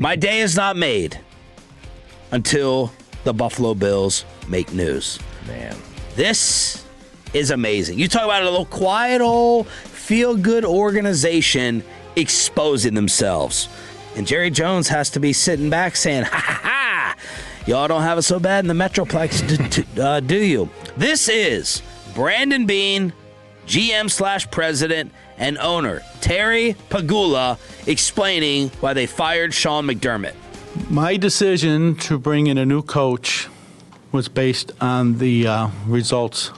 My day is not made until the Buffalo Bills make news. Man. This is amazing. You talk about a little quiet old feel-good organization exposing themselves. And Jerry Jones has to be sitting back saying, ha, ha, ha, y'all don't have it so bad in the Metroplex, do you? This is Brandon Beane, GM/president and owner, Terry Pegula, explaining why they fired Sean McDermott. My decision to bring in a new coach was based on the results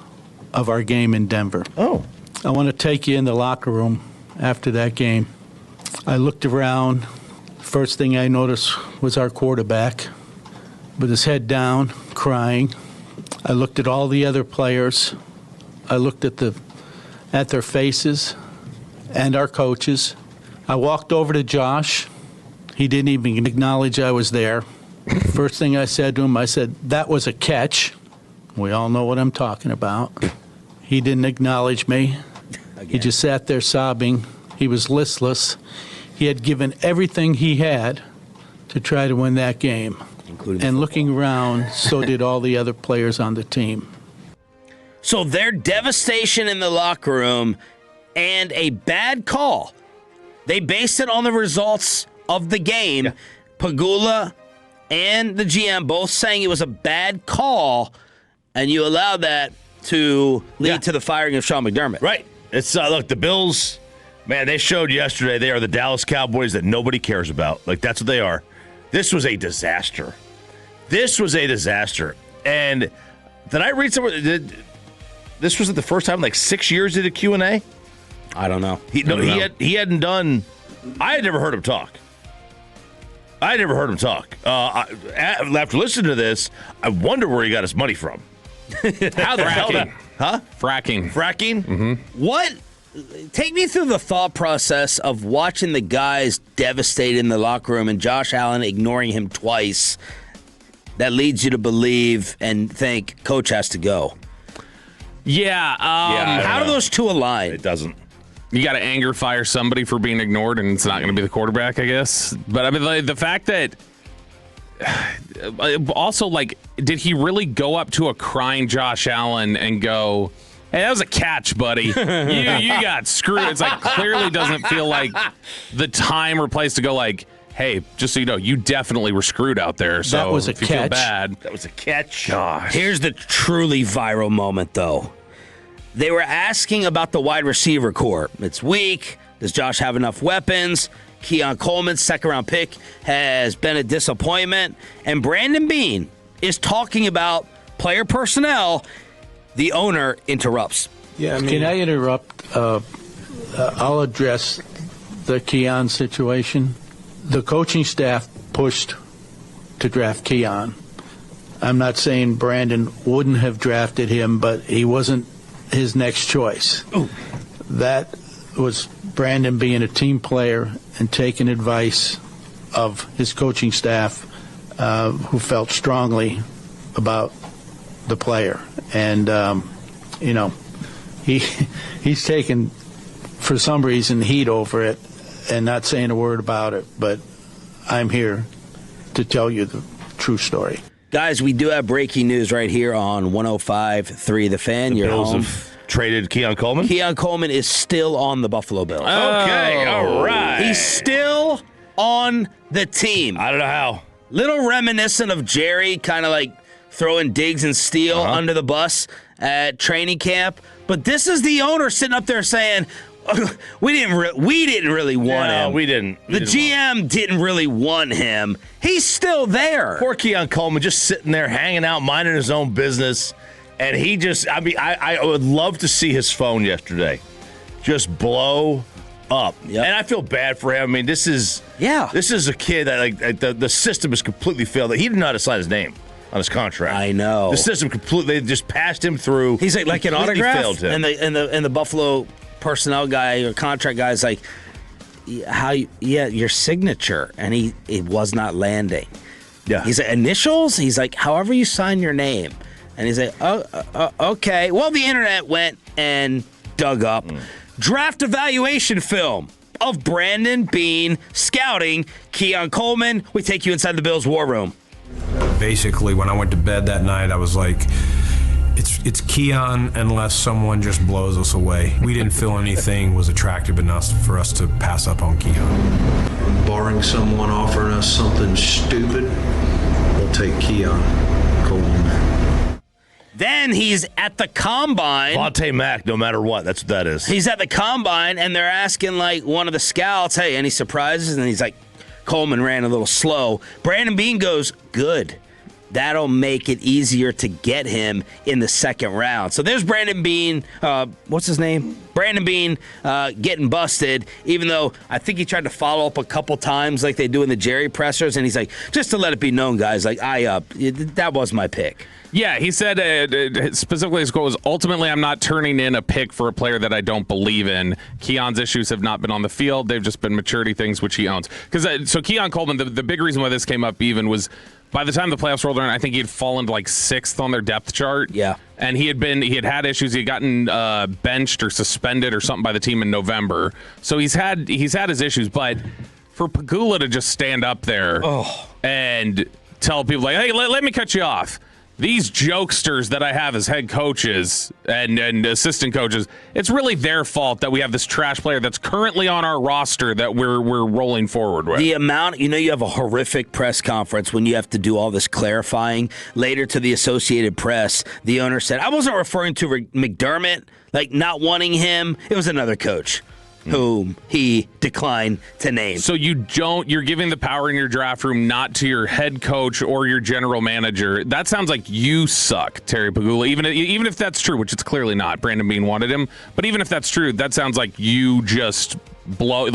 of our game in Denver. Oh. I want to take you in the locker room after that game. I looked around. First thing I noticed was our quarterback with his head down, crying. I looked at all the other players. I looked at their faces and our coaches. I walked over to Josh. He didn't even acknowledge I was there. First thing I said to him, I said, "That was a catch." We all know what I'm talking about. He didn't acknowledge me. Again. He just sat there sobbing. He was listless. He had given everything he had to try to win that game. And looking around, so did all the other players on the team. So their devastation in the locker room and a bad call, they based it on the results of the game. Yeah. Pegula and the GM both saying it was a bad call, and you allowed that to lead to the firing of Sean McDermott. Right. It's look, the Bills, man, they showed yesterday they are the Dallas Cowboys that nobody cares about. Like, that's what they are. This was a disaster. And did I read somewhere? This was the first time in like 6 years he did a Q&A? I don't know. He hadn't done. I had never heard him talk. After listening to this, I wonder where he got his money from. How the hell? Fracking. Mm-hmm. What? Take me through the thought process of watching the guys devastated in the locker room and Josh Allen ignoring him twice. That leads you to believe and think Coach has to go. Yeah. How do those two align? It doesn't. You got to anger fire somebody for being ignored, and it's not going to be the quarterback, I guess. But I mean, the fact that also, like, did he really go up to a crying Josh Allen and go, "Hey, that was a catch, buddy. You got screwed"? It's like clearly doesn't feel like the time or place to go like, "Hey, just so you know, you definitely were screwed out there." So that was a if you catch. feel bad, that was a catch. Gosh. Here's the truly viral moment, though. They were asking about the wide receiver core. It's weak. Does Josh have enough weapons? Keon Coleman, second-round pick, has been a disappointment. And Brandon Beane is talking about player personnel. The owner interrupts. Yeah, can I interrupt? I'll address the Keon situation. The coaching staff pushed to draft Keon. I'm not saying Brandon wouldn't have drafted him, but he wasn't his next choice. Ooh. That was Brandon being a team player and taking advice of his coaching staff who felt strongly about the player. And, he's taken, for some reason, heat over it and not saying a word about it. But I'm here to tell you the true story. Guys, we do have breaking news right here on 105.3 The Fan. The Bills have traded Keon Coleman? Keon Coleman is still on the Buffalo Bills. Okay, all right. He's still on the team. I don't know how. Little reminiscent of Jerry, kind of like throwing Diggs and Steele under the bus at training camp. But this is the owner sitting up there saying, we didn't really want him. We didn't. The GM didn't really want him. He's still there. Poor Keon Coleman just sitting there hanging out, minding his own business. And he just, I would love to see his phone yesterday just blow up. Yep. And I feel bad for him. I mean, this is a kid that the system has completely failed. He didn't know how to sign his name on his contract. I know. The system completely just passed him through. He's like an autograph, failed him. and the Buffalo personnel guy or contract guy is like, your signature, and it was not landing. Yeah. He's like, initials? He's like, however you sign your name. And he's like, okay. Well, the internet went and dug up draft evaluation film of Brandon Beane scouting. Keon Coleman, we take you inside the Bills' war room. Basically, when I went to bed that night, I was like, it's Keon unless someone just blows us away. We didn't feel anything was attractive enough for us to pass up on Keon. Barring someone offering us something stupid, we'll take Keon Coleman. Then he's at the combine. Vontae Mack, no matter what. That's what that is. He's at the combine, and they're asking, like, one of the scouts, hey, any surprises? And he's like, Coleman ran a little slow. Brandon Beane goes, good. That'll make it easier to get him in the second round. So there's Brandon Beane. What's his name? Brandon Beane getting busted, even though I think he tried to follow up a couple times like they do in the Jerry pressers. And he's like, just to let it be known, guys, like, that was my pick. Yeah, he said specifically his quote was, ultimately, I'm not turning in a pick for a player that I don't believe in. Keon's issues have not been on the field. They've just been maturity things, which he owns. So Keon Coleman, the big reason why this came up even was by the time the playoffs rolled around, I think he had fallen to like 6th on their depth chart. Yeah. And he had issues. He had gotten benched or suspended or something by the team in November. So he's had his issues. But for Pegula to just stand up there and tell people, like, hey, let me cut you off. These jokesters that I have as head coaches and assistant coaches, it's really their fault that we have this trash player that's currently on our roster that we're rolling forward with. The amount, you have a horrific press conference when you have to do all this clarifying. Later to the Associated Press, the owner said, I wasn't referring to McDermott, like not wanting him. It was another coach whom he declined to name. So you're giving the power in your draft room not to your head coach or your general manager. That sounds like you suck, Terry Pegula. Even if that's true, which it's clearly not. Brandon Beane wanted him. But even if that's true, that sounds like you just blow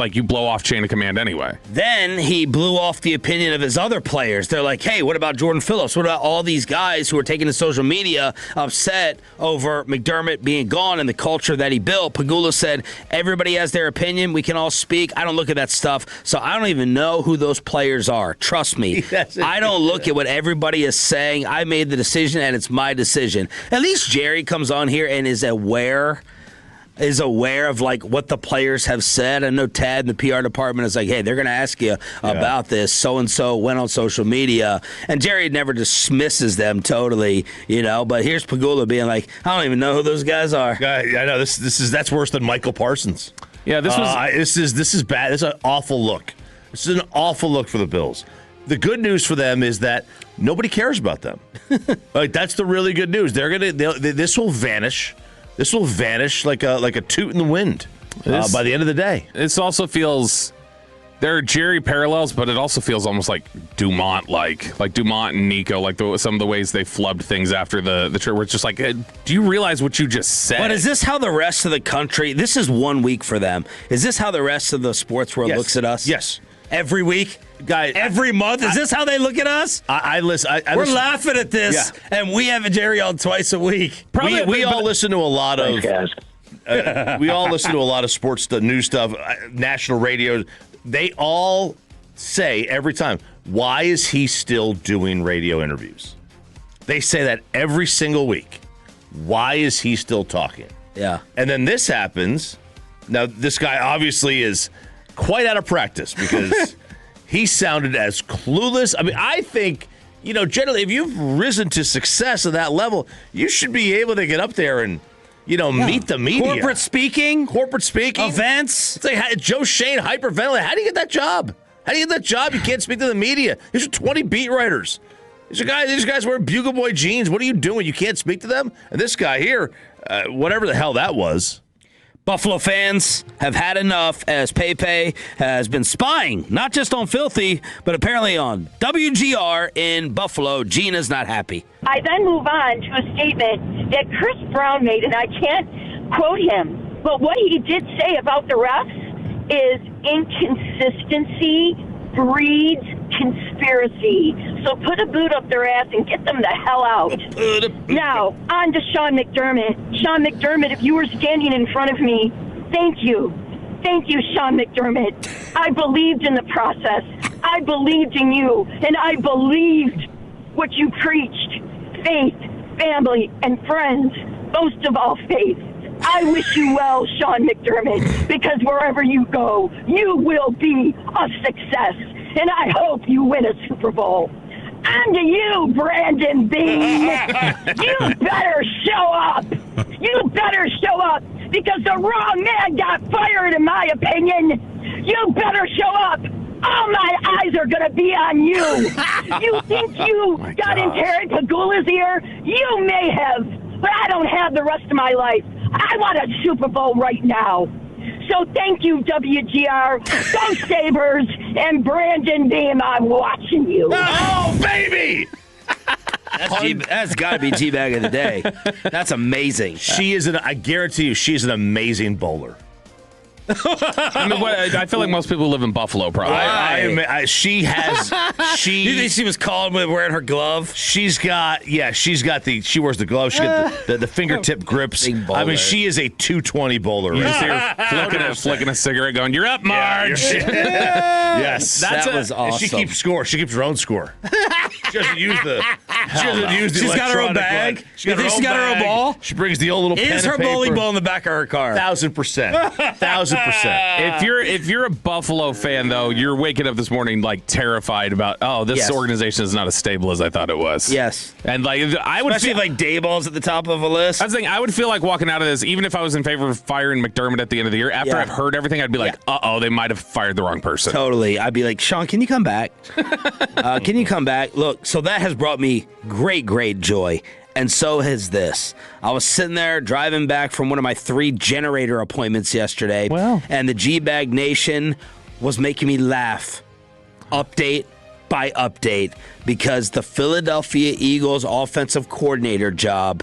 off chain of command anyway. Then he blew off the opinion of his other players. They're like, hey, what about Jordan Phillips? What about all these guys who are taking to social media upset over McDermott being gone and the culture that he built? Pegula said, everybody has their opinion. We can all speak. I don't look at that stuff, so I don't even know who those players are. Trust me. Yes, I don't look at what everybody is saying. I made the decision, and it's my decision. At least Jerry comes on here and is aware of like what the players have said. I know Tad in the PR department is like, hey, they're going to ask you about this. So-and-so went on social media. And Jerry never dismisses them totally, But here's Pegula being like, I don't even know who those guys are. I know that's worse than Michael Parsons. Yeah, this is bad. This is an awful look. This is an awful look for the Bills. The good news for them is that nobody cares about them. Like, that's the really good news. This will vanish. This will vanish like a toot in the wind by the end of the day. This also feels, there are Jerry parallels, but it also feels almost like Dumont-like Dumont and Nico, like some of the ways they flubbed things after the trip, where it's just like, do you realize what you just said? But is this how the rest of the country, this is 1 week for them, is this how the rest of the sports world looks at us? Yes. Every week? Guy, every month? Is this how they look at us? I listen. We're laughing at this, and we have a Jerry on twice a week. We all listen to a lot of. We all listen to a lot of sports stuff, news stuff, national radio. They all say every time, "Why is he still doing radio interviews?" They say that every single week. Why is he still talking? Yeah. And then this happens. Now this guy obviously is quite out of practice because. He sounded as clueless. I mean, I think, generally, if you've risen to success at that level, you should be able to get up there and, meet the media. Corporate speaking. Events. It's like Joe Shane hyperventilating. How do you get that job? You can't speak to the media. These are 20 beat writers. These guys wearing Bugle Boy jeans. What are you doing? You can't speak to them? And this guy here, whatever the hell that was. Buffalo fans have had enough as Pepe has been spying, not just on Filthy, but apparently on WGR in Buffalo. Gina's not happy. I then move on to a statement that Chris Brown made, and I can't quote him, but what he did say about the refs is inconsistency breeds conspiracy. So put a boot up their ass and get them the hell out. Now, on to Sean McDermott. Sean McDermott, if you were standing in front of me, thank you. Thank you, Sean McDermott. I believed in the process. I believed in you. And I believed what you preached. Faith, family, and friends. Most of all, faith. I wish you well, Sean McDermott, because wherever you go, you will be a success. And I hope you win a Super Bowl. And to you, Brandon Bean, you better show up. You better show up because the wrong man got fired, in my opinion. You better show up. All my eyes are going to be on you. You think you got in Terry Pagula's ear? You may have, but I don't have the rest of my life. I want a Super Bowl right now. So thank you, WGR. Go Sabres, and Brandon Beam, I'm watching you. Oh, baby! That's got to be G-Bag of the day. That's amazing. I guarantee you, she's an amazing bowler. I mean, I feel like most people live in Buffalo, probably. She has. You think she was called with wearing her glove? She wears the glove. She got the fingertip grips. I mean, she is a 220 bowler. You just hear flicking a cigarette, going, "You're up, Marge." Yes, that was awesome. And she keeps score. She keeps her own score. She doesn't use the. She's got her own bag. You think she's got her own ball? She brings the old little. Is her bowling ball in the back of her car? 1,000%. If you're a Buffalo fan, though, you're waking up this morning like terrified about, this organization is not as stable as I thought it was. Yes, and like I would especially feel like Dayball's at the top of a list. I was thinking I would feel like walking out of this, even if I was in favor of firing McDermott at the end of the year. After I've heard everything, I'd be like, they might have fired the wrong person. Totally, I'd be like, Sean, can you come back? Can you come back? Look, so that has brought me great joy. And so has this. I was sitting there driving back from one of my 3 generator appointments yesterday. Wow. And the G-Bag Nation was making me laugh update by update because the Philadelphia Eagles offensive coordinator job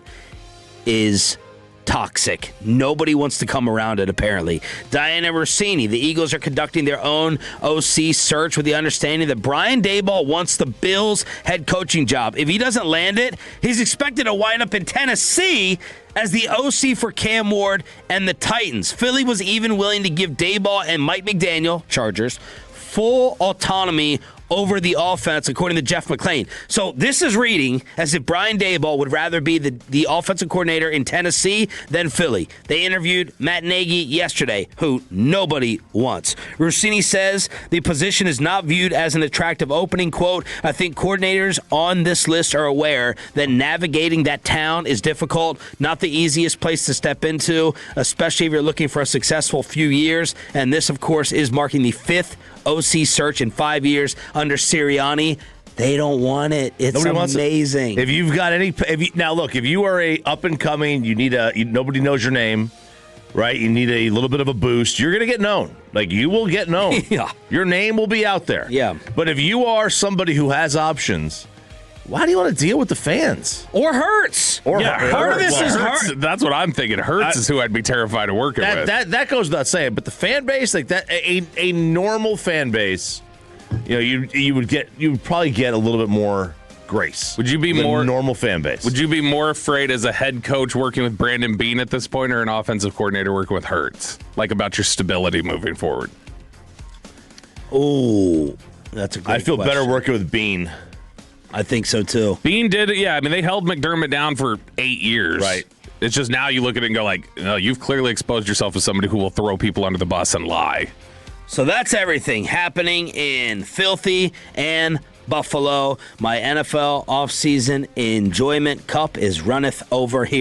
is toxic. Nobody wants to come around it, apparently. Diana Rossini, the Eagles are conducting their own OC search with the understanding that Brian Daboll wants the Bills head coaching job. If he doesn't land it, he's expected to wind up in Tennessee as the OC for Cam Ward and the Titans. Philly was even willing to give Daboll and Mike McDaniel, Chargers, full autonomy over the offense, according to Jeff McClain. So this is reading as if Brian Daboll would rather be the offensive coordinator in Tennessee than Philly. They interviewed Matt Nagy yesterday, who nobody wants. Rossini says the position is not viewed as an attractive opening. Quote, I think coordinators on this list are aware that navigating that town is difficult, not the easiest place to step into, especially if you're looking for a successful few years. And this, of course, is marking the 5th OC search in 5 years under Sirianni. They don't want it. It's amazing. If you've got if you are a up and coming, nobody knows your name, right? You need a little bit of a boost. You're going to get known. Like, you will get known. Yeah. Your name will be out there. Yeah. But if you are somebody who has options, why do you want to deal with the fans? Or Hurts. Part of this is Hurts. That's what I'm thinking. Hurts is who I'd be terrified of working with. That goes without saying. But the fan base, like that, a normal fan base, you would probably get a little bit more grace. Would you be more normal fan base? Would you be more afraid as a head coach working with Brandon Bean at this point, or an offensive coordinator working with Hurts? Like, about your stability moving forward? Oh, that's a great I feel question. better working with Bean. I think so, too. Bean did it, yeah. I mean, they held McDermott down for 8 years. Right. It's just now you look at it and go like, you've clearly exposed yourself as somebody who will throw people under the bus and lie. So that's everything happening in Filthy and Buffalo. My NFL offseason enjoyment cup is runneth over here.